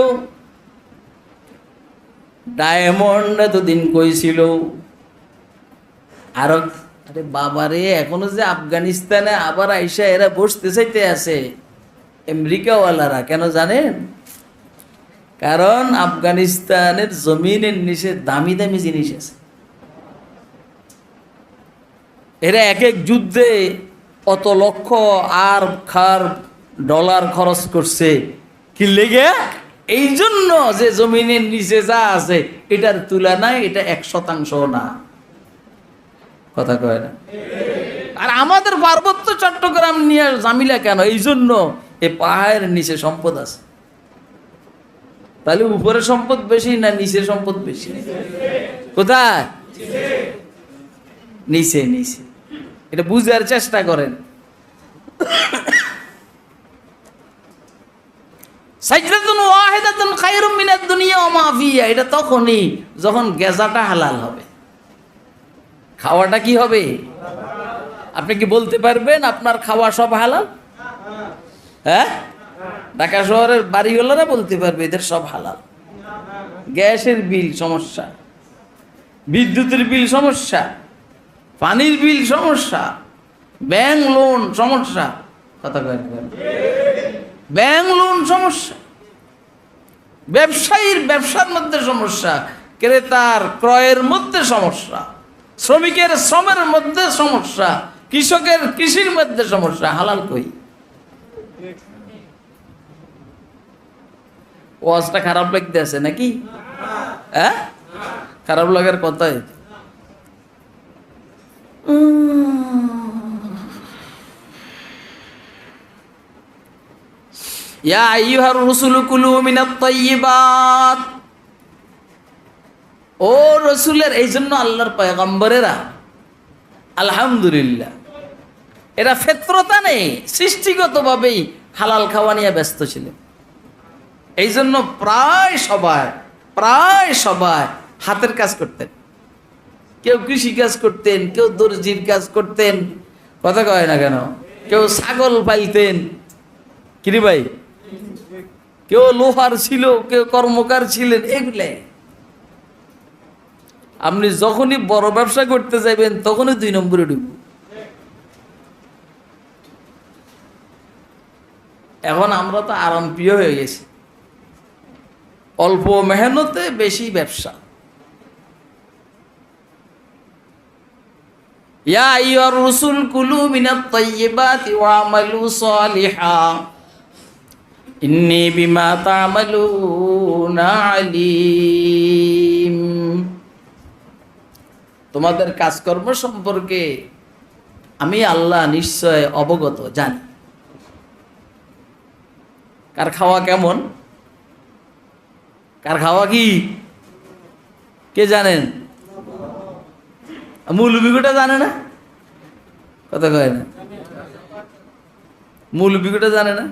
ডায়মন্ড এতদিন কই ছিল? আর আরে বাবারে, এখনো যে আফগানিস্তানে আবার আইসা এরা বসতে চাইতে আছে আমেরিকাওয়ালারা। কেন জানেন? কারণ আফগানিস্তানের জমিনের নিচে দামি দামি জিনিস আছে। এরা এক এক যুদ্ধে অত লক্ষ আর খার ডলার খরচ করছে, কি লেগে? এই জন্য যে জমিনের নিচে যা আছে এটার তুলনায় এটা 1% না। কথা কয় না? আর আমাদের পার্বত্য চট্টগ্রাম নিয়ে জামিলা কেন? এই জন্য এই পাহাড়ের নিচে সম্পদ আছে। তাহলে উপরে সম্পদ বেশি না নিচে সম্পদ বেশি? কোথায়? নিচে। নিচে। এটা বুঝার চেষ্টা করেন। সাজদাতুন ওয়াহিদাতুন খায়রুম মিনাদ দুনিয়া ওয়া মা ফিহা, এটা তখনই যখন গেজাটা হালাল হবে। খাওয়াটা কি হবে? আপনি কি বলতে পারবেন আপনার খাওয়া সব হালাল? হ্যাঁ, ঢাকা শহরের বাড়িওয়ালারা বলতে পারবে এদের সব হালাল। গ্যাসের বিল সমস্যা, বিদ্যুতের বিল সমস্যা, পানির বিল সমস্যা, ব্যাংক লোন সমস্যা। কথা কয় না? ব্যাংক লোন সমস্যা, ব্যবসায়ীর ব্যবসার মধ্যে সমস্যা, ক্রেতার ক্রয়ের মধ্যে সমস্যা, শ্রমিকের শ্রমের মধ্যে সমস্যা, কৃষকের কৃষির মধ্যে সমস্যা। হালাল কই? ওয়াজটা খারাপ লাগতে আছে নাকি? হ্যাঁ, খারাপ লাগার কথাই। ইয়া আইয়ুহার রাসূলু কুলু মিনাত তাইয়্যিবাত। ও রসুলের, এই জন্য আল্লাহর পয়গম্বরেরা আলহামদুলিল্লাহ এরা ফিতরতানে সৃষ্টিগতভাবেই হালাল খাওয়া নিয়ে ব্যস্ত ছিলেন। এই জন্য প্রায় সবাই হাতের কাজ করতেন। কেউ কৃষি কাজ করতেন, কেউ দর্জির কাজ করতেন। কথা কয় না কেন? কেউ ছাগল পাইতেন, কিরে ভাই, কেউ লোহার ছিল, কেউ কর্মকার ছিলেন। এগুলো আপনি যখনই বড় ব্যবসা করতে যাবেন তখনই 2 নম্বরে ঢুকব। এখন আমরা তো আরামপ্রিয় হয়ে গেছি, অল্প মেহনতে বেশি ব্যবসা। ইয়া আইয়ুহার রাসূল কুলু মিনাত তাইয়্যিবাতি ওয়া আমালু সালিহা ইন্নী বিমা তা'মালুনা আলীম। তোমাদের কাজকর্ম সম্পর্কে আমি আল্লাহ নিশ্চয় অবগত, জানি। কার খাওয়া কেমন, কার খাওয়া কি, কে জানেন? মৌলবীটা জানে না? কথা কয় না? মৌলবীটা জানে না?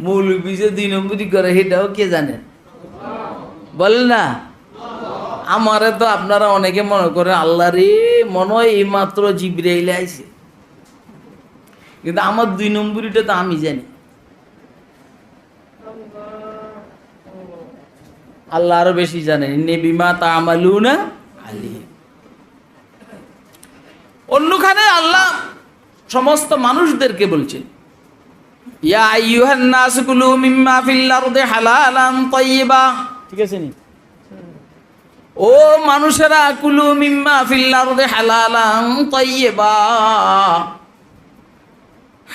মৌলবী যে 2 নম্বরই করে সেটাও কে জানে? বলেন না। আমারে তো আপনারা অনেকে মনে করে আল্লাহ রে, মনে হয় এই মাত্র জিবরাইল আইছে, কিন্তু আমার 2 নম্বরটা তো আমি জানি। আল্লাহ আরো বেশি জানেন। ইন্নী বিমা তা'মালুনা আলীম। অন্যখানে আল্লাহ সমস্ত মানুষদেরকে বলছেন, ইয়া আইয়ুহান নাস কুলু মিম্মা ফিল আরদি হালালান তাইয়্যিবা। ঠিক আছে নি? ও মানুষেরা, কুলু মিম্মা ফিল আরদি হালালান তাইয়্যিবা,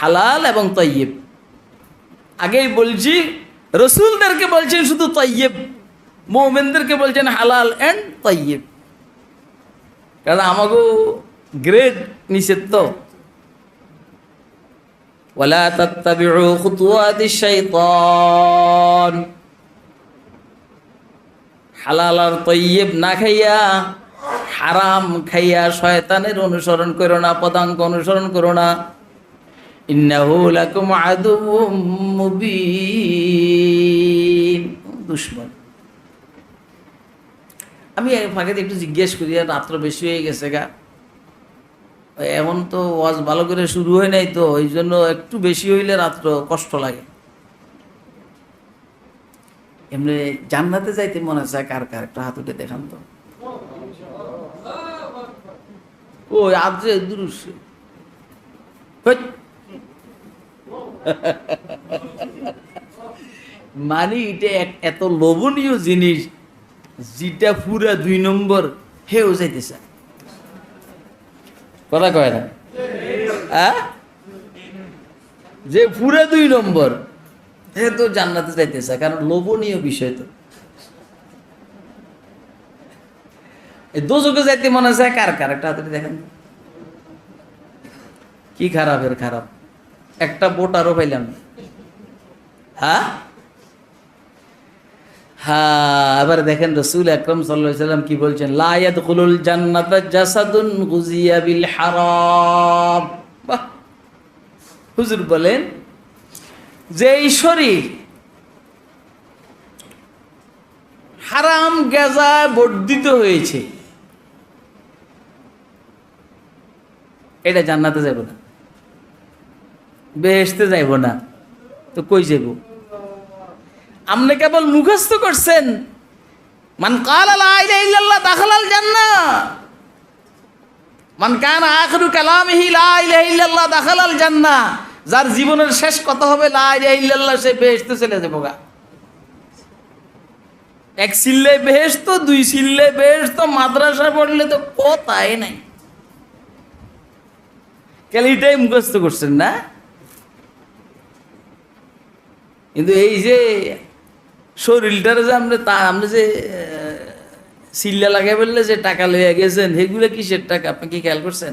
হালাল এবং তাইয়্যিব। আগেই বলছি, রাসূলদেরকে বলছেন শুধু তাইয়্যিব, মুমিনদেরকে বলছেন হালাল এন্ড তাইয়্যিব। কারণ আমাকে গ্রেড নিষেধ তো। ওয়ালা তাত্তাবিউ খুতুওয়াতিশ শাইতান। হালাল আর তাইয়্যিব না খাইয়া, হারাম খাইয়া শয়তানের অনুসরণ করো না, পদাঙ্ক অনুসরণ করো না। ইন্নাহু লাকুম আদুউম মুবিন, দুশমন। আমি ফাঁকে একটু জিজ্ঞেস করি, রাত্র বেশি হয়ে গেছে গা, এখন তো ওয়াজ ভালো করে শুরু হয় নাই, তো এই জন্য একটু বেশি হইলে রাত্র কষ্ট লাগে। এমনি জান্নাতে যাইতে মনে চায় কার কার? একটা হাত উঠে দেখান তো। ও আজ যে দুরুস মানে এটা এত লোভনীয় জিনিস যেটা পুরা 2 নম্বর হেও যাইতে চায়। কথা কয় না? যে পুরা 2 নম্বর সে তো জান্নাতে যাইতেছে, কারণ লোভনীয় বিষয় তো। এই দোজকে যাইতে মনে চায় কার কার, একটা হাতে দেখেন কি খারাপের খারাপ, একটা বোট আরো পাইলাম। হ্যাঁ হ্যাঁ, এবার দেখেন রাসূল আকরাম সাল্লাল্লাহু আলাইহি সাল্লাম কি বলছেন, লা ইয়াদখুলুল জান্নাতা জাসাদুন গুজিয়া বিল হারাম। বাহ, হুজুর বলেন যে এই শরীর হারাম গাজায় বর্ধিত হয়েছে, এটা জান্নাতে যাইব না, বেহেশতে যাইব না, তো কই যাইব? আপনি কেবল মুখস্থ করছেন, মান ক্বালা লা ইলাহা ইল্লাল্লাহ দাখালাল জান্নাহ, মান কানা আখিরু কালামিহি লা ইলাহা ইল্লাল্লাহ দাখালাল জান্নাহ। যার জীবনের শেষ কথা হবে লা ইলাহা ইল্লাল্লাহ, সে বেহেশতে চলে যাবে গা। 1 সিল্লে বেহেশত, 2 সিল্লে বেহেশত, মাদ্রাসা পড়লে তো কথাই নাই। কেন এটাই মুখস্থ করছেন না? কিন্তু এই যে শরীরটারে যে আপনি যে সিল্লা লাগাই বললে যে টাকা লইয়া গেছেন, সেগুলো কিসের টাকা আপনি কি খেয়াল করছেন?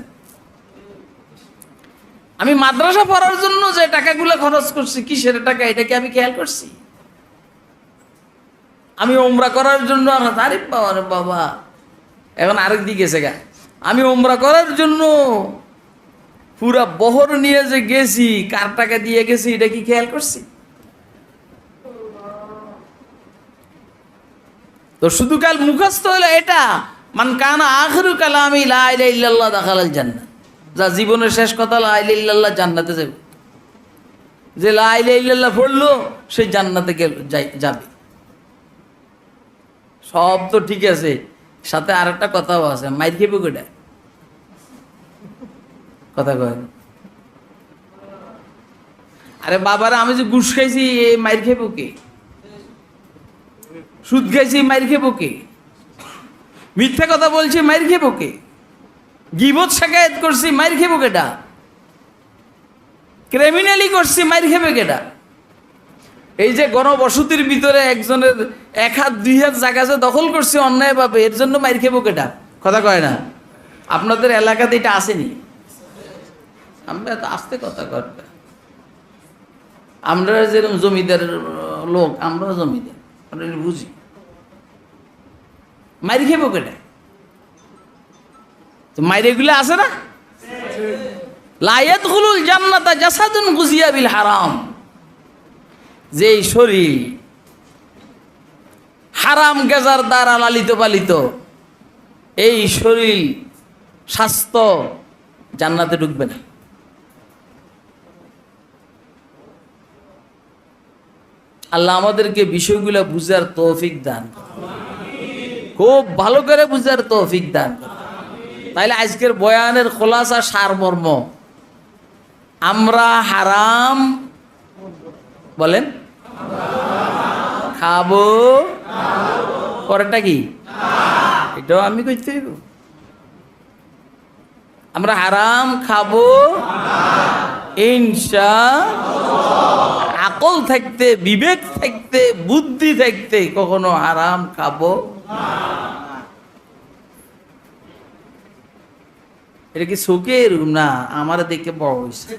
আমি মাদ্রাসা পড়ার জন্য যে টাকাগুলো খরচ করছি, কিসের টাকা এটা কি আমি খেয়াল করছি? আমি ওমরা করার জন্য, আরে বাবা রে বাবা, এখন আরেক দিকে গেছে গা, আমি ওমরা করার জন্য পুরা বহর নিয়ে যে গেছি, কার টাকা দিয়ে গেছি এটা কি খেয়াল করছি? তো শুধু কাল মুখস্থ হলো এটা, মান কানা আখিরু কালামি লা ইলাহা ইল্লাল্লাহ দাখালাল জান্নাহ, যা জীবনের শেষ কথা লা ইলাহা ইল্লাল্লাহ, জান্নাতে যাবে। যে লা ইলাহা ইল্লাল্লাহ পড়লো সে জান্নাতে যাবে। সব তো ঠিক আছে, সাথে আরেকটা কথাও আছে, মাইর খেবে কেটা? কথা কয়, আরে বাবারা আমি যে ঘুষ খাইছি এই মাইর খেবো কে? সুদ খাইছি মাইর খেবো কে? মিথ্যা কথা বলছি মাইর খেবো কে? গীবত শাকায়েত করছি মাইর খেবো কেটা? ক্রিমিনালি করছি মাইর খেবে কেটা? এই যে গণবসতির ভিতরে একজনের 1 হাত 2 হাত জায়গা যে দখল করছি অন্যায়ভাবে, এর জন্য মাইর খেবো কেটা? কথা কয় না? আপনাদের এলাকাতে এটা আসেনি? আমরা তো আস্তে কথা করবে, আমরা যেরকম জমিদার লোক, আমরা জমিদার, আমরা বুঝি। মাইর খেবো কেটা? তো মাইর এগুলো আছে না? লা ইয়াদখুলুল জান্নাতা জাসাদুন গুজিয়া বিল হারাম, যেই শরীর হারাম গেজার দ্বারা লালিত পালিত, এই শরীর স্বাস্থ্য জান্নাতে ঢুকবে না। আল্লাহ আমাদেরকে বিষয়গুলো বুঝার তৌফিক দান, খুব ভালো করে বুঝার তৌফিক দান। তাইলে আজকের বয়ানের খোলাসা সারমর্ম, আমরা হারাম বলেন খাবো, পরেরটা কি? এটাও আমি কইতে হইব। আমরা হারাম খাবো ইনশাআল্লাহ, আকল থাকতে, বিবেক থাকতে, বুদ্ধি থাকতে কখনো হারাম খাবো এটা কি শোকের না? আমার দেখে বড় হয়েছে।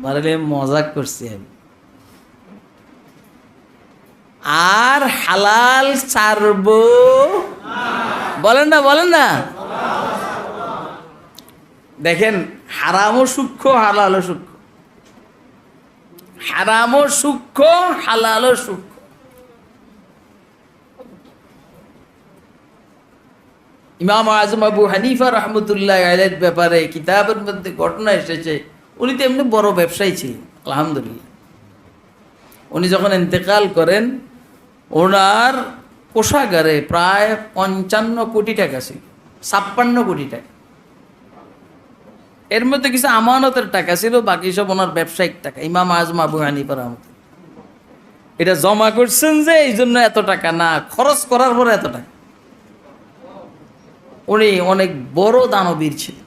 মারলে মজাক করছি আমি। আর হালাল ছাড়বো, বলেন না বলেন না? দেখেন, হারামও সূক্ষ্ম, হালালও সূক্ষ্ম, হারামও সূক্ষ্ম, হালালও সূক্ষ্ম। ইমাম আজম আবু হানিফা রহমতুল্লাহ আলাইহির ব্যাপারে কিতাবের মধ্যে ঘটনা এসেছে, উনি তো এমনি বড় ব্যবসায়ী ছিলেন আলহামদুলিল্লাহ। উনি যখন ইন্তেকাল করেন, ওনার কোষাগারে প্রায় 55 কোটি টাকা ছিল, 56 কোটি টাকা। এর মধ্যে কিছু আমানতের টাকা ছিল, বাকি সব ওনার ব্যবসায়িক টাকা। ইমাম আজম আবু হানিফা রহমতুল্লাহ এটা জমা করছেন যে এই জন্য এত টাকা না, খরচ করার পরে এত টাকা। উনি অনেক বড় দানবীর ছিলেন।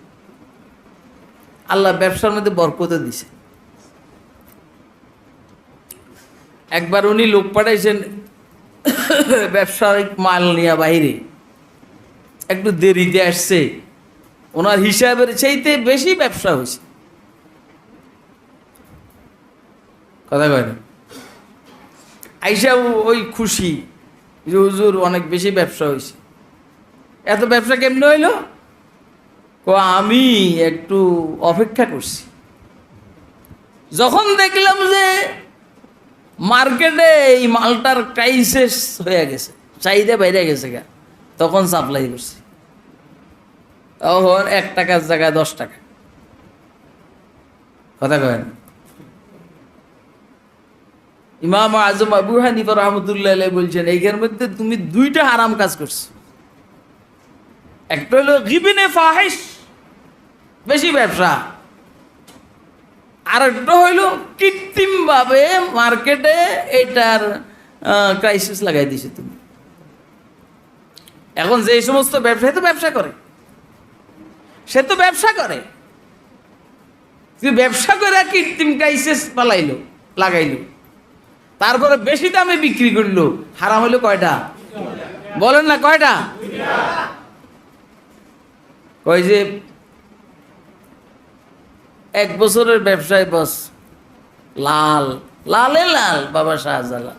আল্লাহ ব্যবসার মধ্যে বরকত দিছে। একবার উনি লোক পাঠাইছেন ব্যবসায়িক মাল নিয়ে বাইরে, একটু দেরিতে আসছে, ওনার হিসাবের চাইতে বেশি ব্যবসা হয়েছে। কথা কয় না? আইসা ওই খুশি যে হুজুর অনেক বেশি ব্যবসা হয়েছে। এত ব্যবসা কেমনে হইল? আমি একটু অপেক্ষা করছি, যখন দেখলাম যে মার্কেটে এই মালটার ক্রাইসিস হয়ে গেছে, চাহিদা বাইরে গেছে গা, তখন সাপ্লাই করছি। তখন 1 টাকার জায়গায় 10 টাকা। কথা কয় না? ইমাম আজম আবু হানিফা রাহমাতুল্লাহ আলাইহি বলছেন এইখার মধ্যে তুমি 2টা হারাম কাজ করছো। একটা হলো গিবনে ফাহিশ, বেশি ব্যবসা, আর একটা হইল কৃত্রিমভাবে মার্কেটে এটার ক্রাইসিস লাগাই দিছে তুমি। এখন যে সমস্ত ব্যবসায়ী তো ব্যবসা করে, সে তো ব্যবসা করে, ব্যবসা করে কৃত্রিম ক্রাইসিস পালাইলো, লাগাইলো, তারপরে বেশি দামে বিক্রি করলো। হারাম হইলো কয়টা? বলেন না কয়টা? কয় যে 1 বছরের ব্যবসায় বস লাল লালে লাল বাবা শাহজালাল।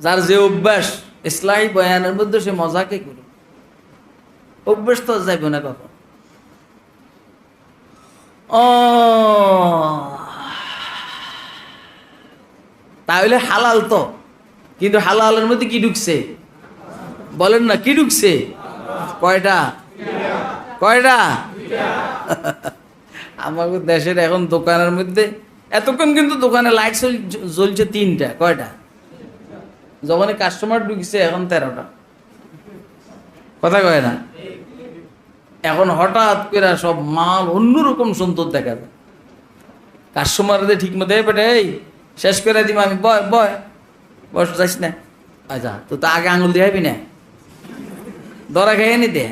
যার যে অভ্যাস ইসলামী বয়ানের মধ্যে, সে মজাকে করো, অভ্যাস তো যাইব না কখন। তাহলে হালাল তো, কিন্তু হালালের মধ্যে কি ঢুকছে? বলেন না কি ঢুকছে? কয়টা? কয়টা? আমাদের দেশের এখন দোকানের মধ্যে এতক্ষণ কিন্তু দোকানে লাইট জ্বলছে 3টা। কয়টা? যখন কাস্টমার ঢুকছে এখন 13টা। কথা কয় না? এখন হঠাৎ করে সব মাল অন্যরকম সুন্দর দেখা যায়। কাস্টমারদের ঠিক মতো পেটে এই শেষ করে দিব আমি, বয় বয় বস, যাইস না। আচ্ছা তো আগে আঙুল দিয়ে না, ধরা খাইয়ে নি দে।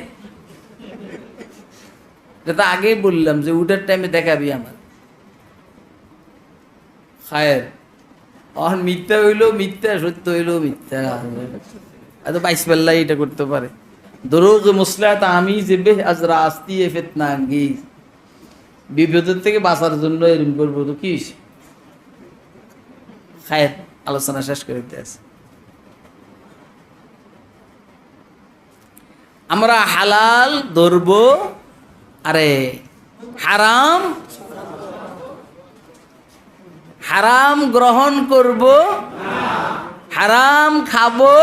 এটা আগেই বললাম যে উঠার টাইমে দেখাবি আমার খায়ের। এখন মিথ্যা হইলো মিথ্যা, সত্য হইলো মিথ্যা। এত 22 পাল্লাই এটা করতে পারে। দরুগ মুসলাত আমি যেবে আজরা আস্তি এ ফিতনা আঙ্গিজ, বিপদের থেকে বাঁচার জন্য এরকম করবো তো কি হয়েছে? খায়ের আলোচনা শেষ করে দিতে আছে। আমরা হালাল ধরব, আরে হারাম হারাম গ্রহণ করব, হারাম খাবো,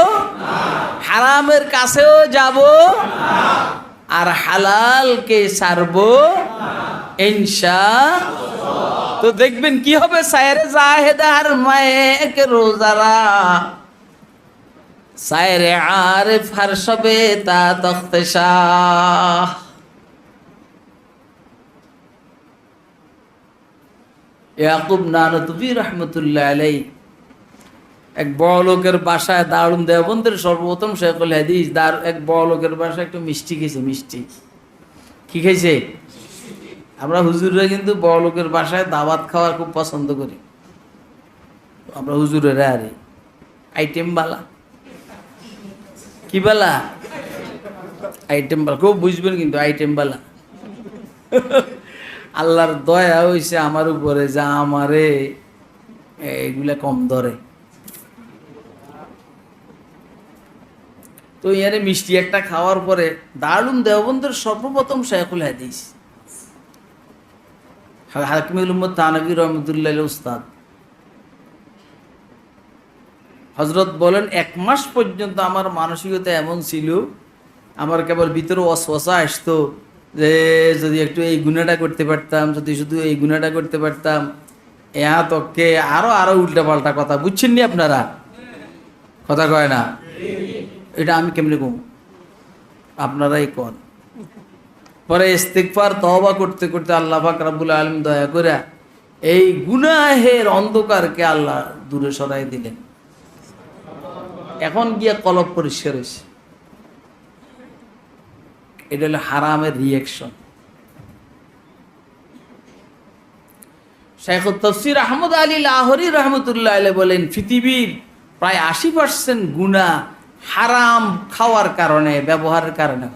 হারামের কাছেও যাব, আর হালালকে ছাড়বো ইনশাআল্লাহ। তো দেখবেন কি হবে, সায়রে জাহেদার মায়েক রোজারা, সায়রে আরিফ হারসবে তা তখতে শাহ। ইয়াকুব নানতুবি রহমতুল্লাহ আলাইহি এক বড় লোকের বাসায়, দারুন দেওবন্দের সর্বপ্রথম শেখুল হাদিস, এক বড় লোকের বাসায় একটু মিষ্টি খেয়েছে। মিষ্টি কি খাইছে? আমরা হুজুররা কিন্তু বড় লোকের বাসায় দাওয়াত খাওয়া খুব পছন্দ করি। আমরা হুজুরেরা আরে আইটেম বালা, কি বালা? আইটেম বালা, খুব বুঝবেন কিন্তু আইটেম বালা। আল্লাহর দয়া হয়েছে আমার উপরে, যা আমারে এগুলা কম ধরে। তো ইয়ারে মিষ্টি একটা খাওয়ার পরে দারুন দেওবন্দের সর্বপ্রথম শেখুল হাদিস হাকিমুল উম্মত থানভী রহমতুল্লাহ উস্তাদ হযরত বলেন, 1 মাস পর্যন্ত আমার মানসিকতা এমন ছিল, আমার কেবল ভিতরে ওয়াসওয়াসা আসতো যে যদি একটু এই গুনাহটা করতে পারতাম, যদি শুধু এই গুনাহটা করতে পারতাম, তোকে আরো উল্টা পাল্টা কথা। বুঝছেন নি আপনারা? কথা কয় না? এটা আমি কেমনে কম, আপনারাই কন। পরে ইস্তিগফার তওবা করতে করতে আল্লাহ পাক রব্বুল আলামিন দয়া করে এই গুনাহের অন্ধকারকে আল্লাহ দূরে সরাই দিলেন। এখন গিয়া কলব পরিষ্কার হয়েছে। এটা হলো হারামের রিয়াকশন। শাইখুত তাফসীর আহমদ আলী লাহোরী রহমতুল্লাহ আলাইহি বলেন, পৃথিবীর প্রায় 80% গুনাহ হারাম খাওয়ার কারণে, ব্যবহারের কারণে।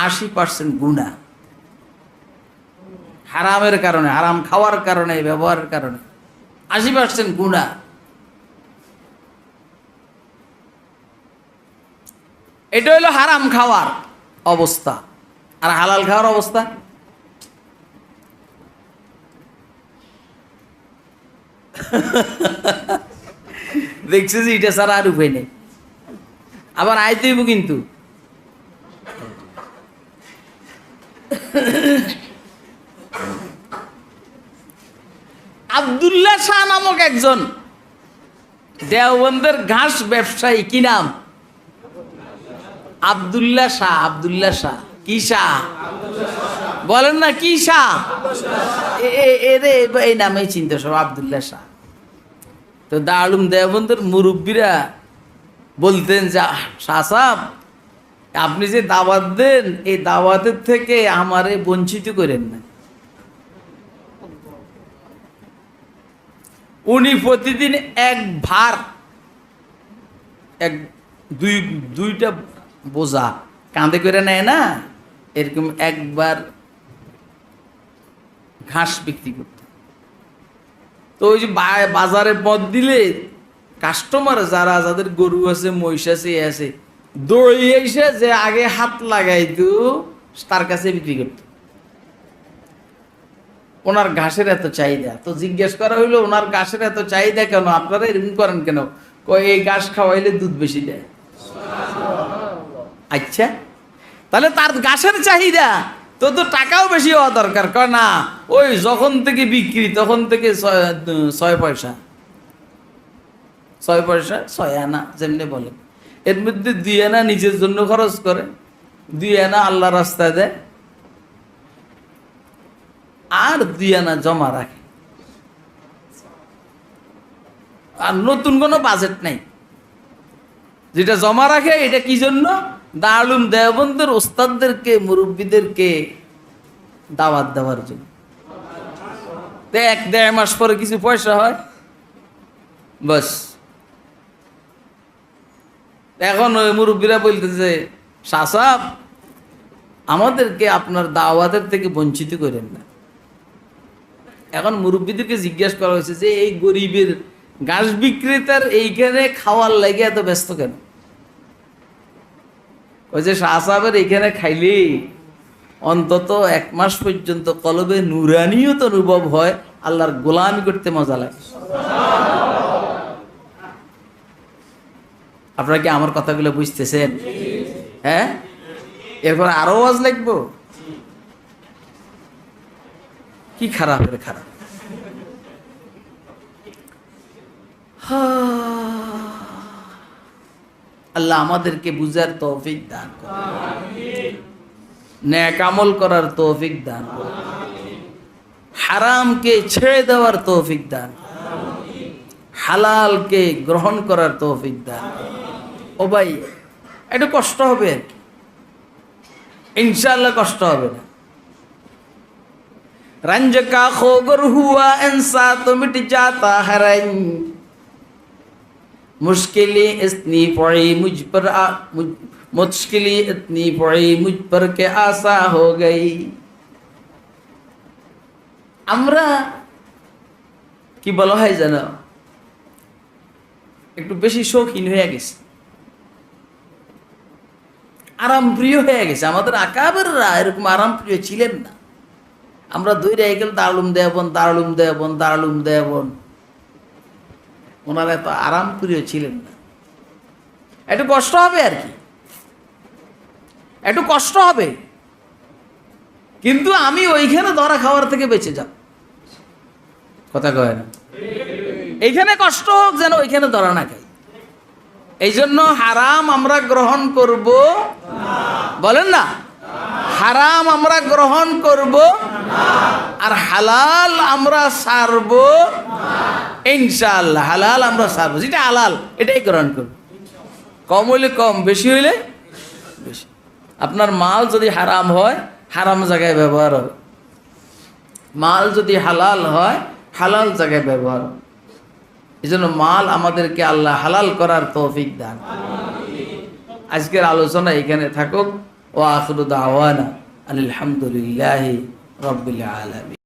80% গুনাহ হারামের কারণে, হারাম খাওয়ার কারণে, ব্যবহারের কারণে 80% গুনাহ। এটা হলো হারাম খাওয়ার অবস্থা। আর হালাল খাওয়ার অবস্থা, দেখছি যে এটা ছাড়া আর উপায় নেই। আবার আইতেইব কিন্তু। আব্দুল্লাহ শাহ নামক একজন দেওবন্দের ঘাস ব্যবসায়ী, কি নাম? আব্দুল্লাহ শাহ। আব্দুল্লাহ শাহ কি শাহ বলেন না, কি শাহ? এই নামেই চিন্তা সব, আব্দুল্লাহ শাহ। তো দারুল দেওবন্দের মুরব্বীরা বলতেন যে, শাহ সাহেব, আপনি যে দাওয়াত দেন, এই দাওয়াতের থেকে আমারে বঞ্চিত করেন না। উনি প্রতিদিন এক ভার, দুইটা বোঝা কাঁধে করে নেয় না, এরকম একবার ঘাস বিক্রি করত। তো ওই যে বাজারে পথ দিলে কাস্টমার যাদের গরু আছে, মহিষ আছে, আছে, দৌড়ে এসে যে আগে হাত লাগাইতো তার কাছে বিক্রি করত। ওনার ঘাসের এত চাহিদা। তো জিজ্ঞেস করা হইলো, ওনার ঘাসের এত চাহিদা কেন, আপনারা এরকম করেন কেন? এই ঘাস খাওয়াইলে দুধ বেশি দেয়। আচ্ছা, তাহলে তার ঘাসের চাহিদা তো টাকাও বেশি হওয়া দরকার। কয় না, ওই যখন থেকে বিক্রি তখন থেকে 6 পয়সা, 6 পয়সা, 6 আনা যেমনি বলে। এর মধ্যে 2 আনা নিজের জন্য খরচ করে, 2 আনা আল্লাহ রাস্তায় দেয়, আর 2 আনা জমা রাখে। আর নতুন কোনো বাজেট নাই। যেটা জমা রাখে এটা কি জন্য? দারুল দেওবন্দের ওস্তাদদেরকে, মুরব্বীদেরকে দাওয়াত দেওয়ার জন্য। 1-1.5 মাস পরে কিছু পয়সা হয়, বাস। এখন ওই মুরব্বীরা বলতেছে, শাহ সাহেব, আমাদেরকে আপনার দাওয়াতের থেকে বঞ্চিত করেন না। এখন মুরব্বীদেরকে জিজ্ঞাসা করা হয়েছে যে, এই গরিবের ঘাস বিক্রেতার এইখানে খাওয়ার লাগে এত ব্যস্ত কেন? ওই যে শাহ সাহেবের এইখানে খাইলে অন্তত 1 মাস পর্যন্ত কলবে নুরানিয়ত অনুভব হয়, আল্লাহর গোলামি করতে মজা লাগে। আপনারা কি আমার কথাগুলো বুঝতেছেন? হ্যাঁ, এরপর আরো ওয়াজ লাগবো। কি খারাপের খারাপ। আল্লাহ আমাদেরকে বুঝার তৌফিক দান করুন, নেক আমল করার তৌফিক দান করুন, হারামকে ছেড়ে দেওয়ার তৌফিক দান করুন, হালালকে গ্রহণ করার তৌফিক দান করুন। ও ভাই, একটু কষ্ট হবে, ইনশাআল্লাহ কষ্ট হবে না। रंज का खोगर हुआ इंसान तो मिट जाता है रंज, मुश्किलें इतनी पड़ी मुझ पर मुश्किलें इतनी पड़ी मुझ पर के आशा हो गई। আমরা কি বলা হয় জানো, একটু বেশি শৌখিন হয়ে গেছে, আরাম প্রিয় হয়ে গেছে। আমাদের আকাবেররা এরকম আরাম প্রিয় ছিলেন না। আমরা দৌড়ে গেল দারুল দেওবন্দ, দারুল দেওবন্দ, দারুল দেওবন্দ। ওনারা এত আরাম প্রিয় ছিলেন না। একটু কষ্ট হবে আর কি, একটু কষ্ট হবে, কিন্তু আমি ওইখানে ধরা খাওয়ার থেকে বেঁচে যাব। কথা কয় না? এইখানে কষ্ট হোক, যেন ওইখানে ধরা না খাই। এই জন্য হারাম আমরা গ্রহণ করব, বলেন না, হারাম আমরা গ্রহণ করব, আর হালাল আমরা ছাড়ব ইনশাআল্লাহ। হালাল আমরা ছাড়ব, যেটা হালাল এটাই গ্রহণ করব। কম হইলে কম, বেশি হইলে বেশি। আপনার মাল যদি হারাম হয় হারাম জায়গায় ব্যবহার হবে, মাল যদি হালাল হয় হালাল জায়গায় ব্যবহার হবে। এই জন্য মাল আমাদেরকে আল্লাহ হালাল করার তৌফিক দান। আজকের আলোচনা এখানে থাকুক। ওয়া আখিরু দাওয়ানা আলহামদুলিল্লাহি রাব্বিল আলামিন।